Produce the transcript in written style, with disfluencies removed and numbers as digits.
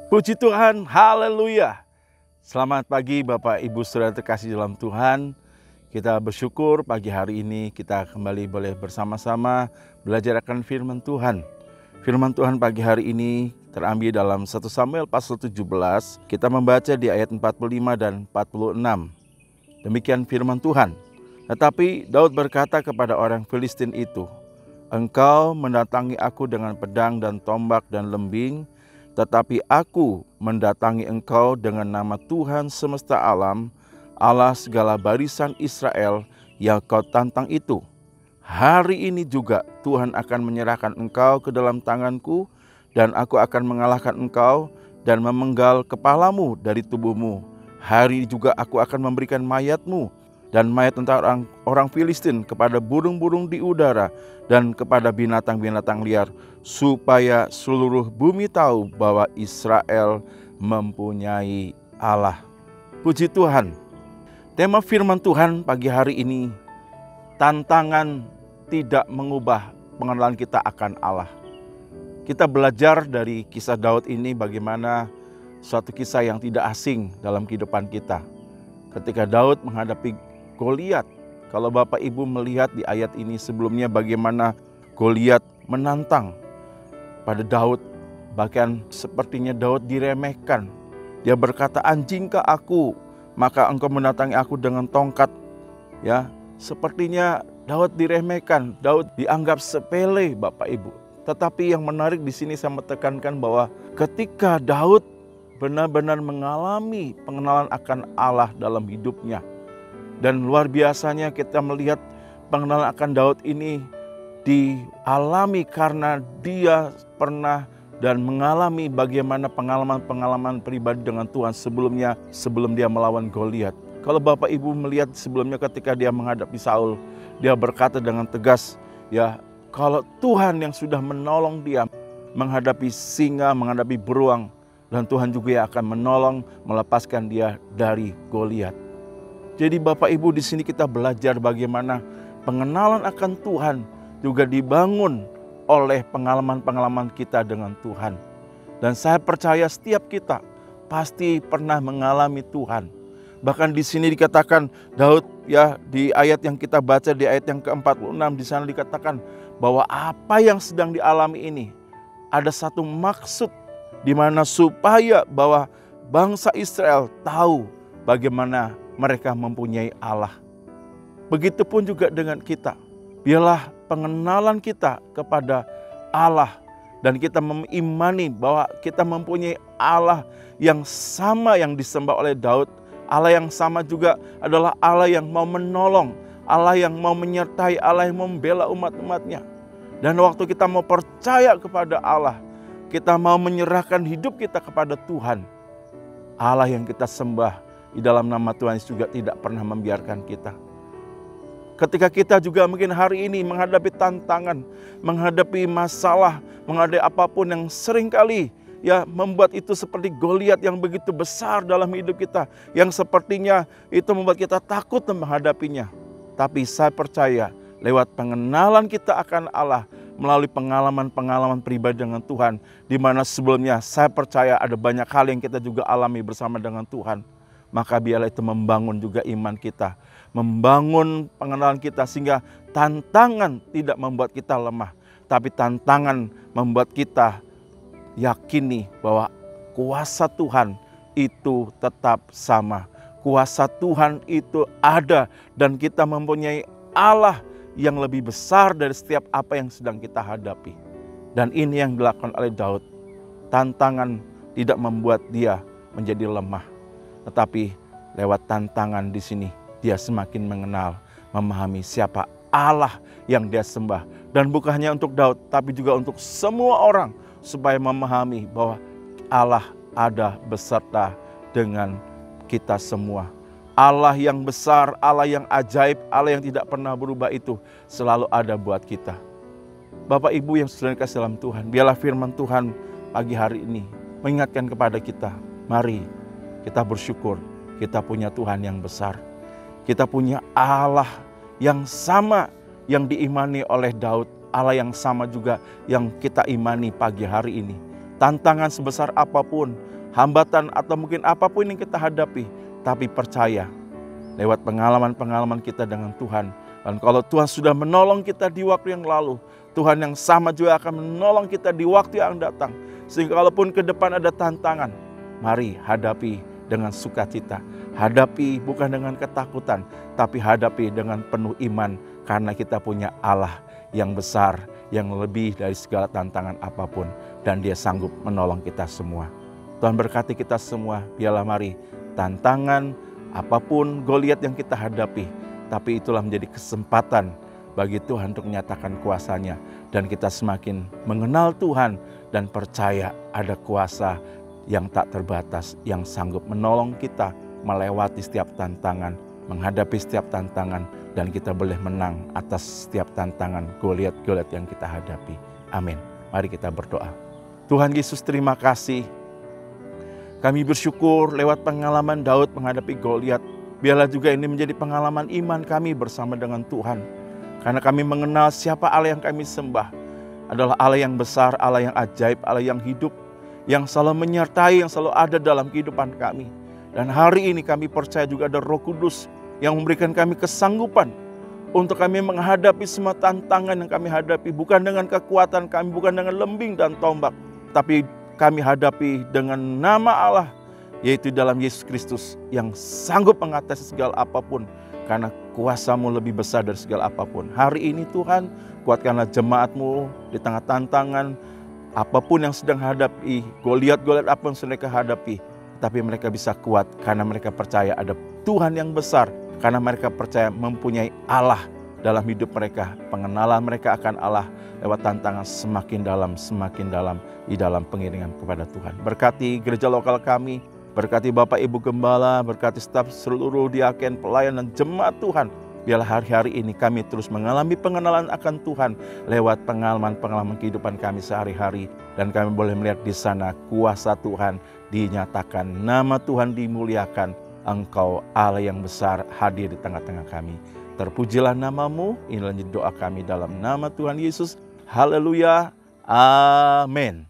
Puji Tuhan, haleluya. Selamat pagi Bapak Ibu Saudara terkasih dalam Tuhan. Kita bersyukur pagi hari ini kita kembali boleh bersama-sama belajar akan firman Tuhan. Firman Tuhan pagi hari ini terambil dalam 1 Samuel pasal 17. Kita membaca di ayat 45 dan 46. Demikian firman Tuhan. Tetapi Daud berkata kepada orang Filistin itu, "Engkau mendatangi aku dengan pedang dan tombak dan lembing, tetapi aku mendatangi engkau dengan nama Tuhan semesta alam, Allah segala barisan Israel yang kau tantang itu. Hari ini juga Tuhan akan menyerahkan engkau ke dalam tanganku, dan aku akan mengalahkan engkau dan memenggal kepalamu dari tubuhmu. Hari ini juga aku akan memberikan mayatmu dan mayat tentang orang Filistin kepada burung-burung di udara dan kepada binatang-binatang liar, supaya seluruh bumi tahu bahwa Israel mempunyai Allah." Puji Tuhan. Tema firman Tuhan pagi hari ini, tantangan tidak mengubah pengenalan kita akan Allah. Kita belajar dari kisah Daud ini bagaimana suatu kisah yang tidak asing dalam kehidupan kita. Ketika Daud menghadapi Goliat, kalau Bapak Ibu melihat di ayat ini sebelumnya bagaimana Goliat menantang pada Daud, bahkan sepertinya Daud diremehkan. Dia berkata, "Anjingkah aku, maka engkau mendatangi aku dengan tongkat." Ya, sepertinya Daud diremehkan, Daud dianggap sepele Bapak Ibu. Tetapi yang menarik di sini saya menekankan bahwa ketika Daud benar-benar mengalami pengenalan akan Allah dalam hidupnya, dan luar biasanya kita melihat pengenalan akan Daud ini dialami karena dia pernah dan mengalami bagaimana pengalaman-pengalaman pribadi dengan Tuhan sebelumnya, sebelum dia melawan Goliat. Kalau Bapak Ibu melihat sebelumnya ketika dia menghadapi Saul, dia berkata dengan tegas, ya, kalau Tuhan yang sudah menolong dia menghadapi singa, menghadapi beruang, dan Tuhan juga akan menolong melepaskan dia dari Goliat. Jadi Bapak Ibu di sini kita belajar bagaimana pengenalan akan Tuhan juga dibangun oleh pengalaman-pengalaman kita dengan Tuhan. Dan saya percaya setiap kita pasti pernah mengalami Tuhan. Bahkan di sini dikatakan Daud, ya, di ayat yang kita baca di ayat yang ke-46 di sana dikatakan bahwa apa yang sedang dialami ini ada satu maksud di mana supaya bahwa bangsa Israel tahu bagaimana mereka mempunyai Allah. Begitupun juga dengan kita. Biarlah pengenalan kita kepada Allah dan kita mengimani bahwa kita mempunyai Allah yang sama yang disembah oleh Daud. Allah yang sama juga adalah Allah yang mau menolong, Allah yang mau menyertai, Allah yang membela umat-umatnya. Dan waktu kita mau percaya kepada Allah, kita mau menyerahkan hidup kita kepada Tuhan, Allah yang kita sembah di dalam nama Tuhan juga tidak pernah membiarkan kita. Ketika kita juga mungkin hari ini menghadapi tantangan, menghadapi masalah, menghadapi apapun yang seringkali ya membuat itu seperti Goliat yang begitu besar dalam hidup kita, yang sepertinya itu membuat kita takut menghadapinya. Tapi saya percaya lewat pengenalan kita akan Allah, melalui pengalaman-pengalaman pribadi dengan Tuhan, di mana sebelumnya saya percaya ada banyak hal yang kita juga alami bersama dengan Tuhan. Maka biarlah itu membangun juga iman kita, membangun pengenalan kita sehingga tantangan tidak membuat kita lemah, tapi tantangan membuat kita yakini bahwa kuasa Tuhan itu tetap sama. Kuasa Tuhan itu ada dan kita mempunyai Allah yang lebih besar dari setiap apa yang sedang kita hadapi. Dan ini yang dilakukan oleh Daud. Tantangan tidak membuat dia menjadi lemah. Tetapi lewat tantangan di sini dia semakin mengenal, memahami siapa Allah yang dia sembah. Dan bukan hanya untuk Daud, tapi juga untuk semua orang, supaya memahami bahwa Allah ada beserta dengan kita semua. Allah yang besar, Allah yang ajaib, Allah yang tidak pernah berubah itu selalu ada buat kita. Bapak Ibu yang sudah dikasih dalam Tuhan, biarlah firman Tuhan pagi hari ini mengingatkan kepada kita, mari kita bersyukur, kita punya Tuhan yang besar. Kita punya Allah yang sama yang diimani oleh Daud. Allah yang sama juga yang kita imani pagi hari ini. Tantangan sebesar apapun, hambatan atau mungkin apapun yang kita hadapi. Tapi percaya lewat pengalaman-pengalaman kita dengan Tuhan. Dan kalau Tuhan sudah menolong kita di waktu yang lalu, Tuhan yang sama juga akan menolong kita di waktu yang datang. Sehingga kalaupun ke depan ada tantangan, mari hadapi dengan sukacita. Hadapi bukan dengan ketakutan, tapi hadapi dengan penuh iman. Karena kita punya Allah yang besar, yang lebih dari segala tantangan apapun. Dan Dia sanggup menolong kita semua. Tuhan berkati kita semua. Biarlah mari tantangan apapun Goliat yang kita hadapi, tapi itulah menjadi kesempatan bagi Tuhan untuk menyatakan kuasa-Nya. Dan kita semakin mengenal Tuhan dan percaya ada kuasa yang tak terbatas, yang sanggup menolong kita melewati setiap tantangan, menghadapi setiap tantangan, dan kita boleh menang atas setiap tantangan Goliat-Goliat yang kita hadapi. Amin. Mari kita berdoa. Tuhan Yesus, terima kasih. Kami bersyukur lewat pengalaman Daud menghadapi Goliat. Biarlah juga ini menjadi pengalaman iman kami bersama dengan Tuhan. Karena kami mengenal siapa Allah yang kami sembah. Adalah Allah yang besar, Allah yang ajaib, Allah yang hidup. Yang selalu menyertai, yang selalu ada dalam kehidupan kami. Dan hari ini kami percaya juga ada Roh Kudus yang memberikan kami kesanggupan untuk kami menghadapi semua tantangan yang kami hadapi. Bukan dengan kekuatan kami, bukan dengan lembing dan tombak. Tapi kami hadapi dengan nama Allah, yaitu dalam Yesus Kristus yang sanggup mengatasi segala apapun. Karena kuasa-Mu lebih besar dari segala apapun. Hari ini Tuhan, kuatkanlah jemaat-Mu di tengah tantangan apapun yang sedang hadapi, Goliat-Goliat apa yang mereka hadapi. Tapi mereka bisa kuat karena mereka percaya ada Tuhan yang besar. Karena mereka percaya mempunyai Allah dalam hidup mereka. Pengenalan mereka akan Allah lewat tantangan semakin dalam di dalam pengiringan kepada Tuhan. Berkati gereja lokal kami, berkati Bapak Ibu Gembala, berkati staf seluruh diaken, pelayan dan jemaat Tuhan. Biarlah hari-hari ini kami terus mengalami pengenalan akan Tuhan lewat pengalaman-pengalaman kehidupan kami sehari-hari. Dan kami boleh melihat di sana kuasa Tuhan dinyatakan, nama Tuhan dimuliakan. Engkau Allah yang besar hadir di tengah-tengah kami. Terpujilah nama-Mu, inilah doa kami dalam nama Tuhan Yesus. Haleluya, amin.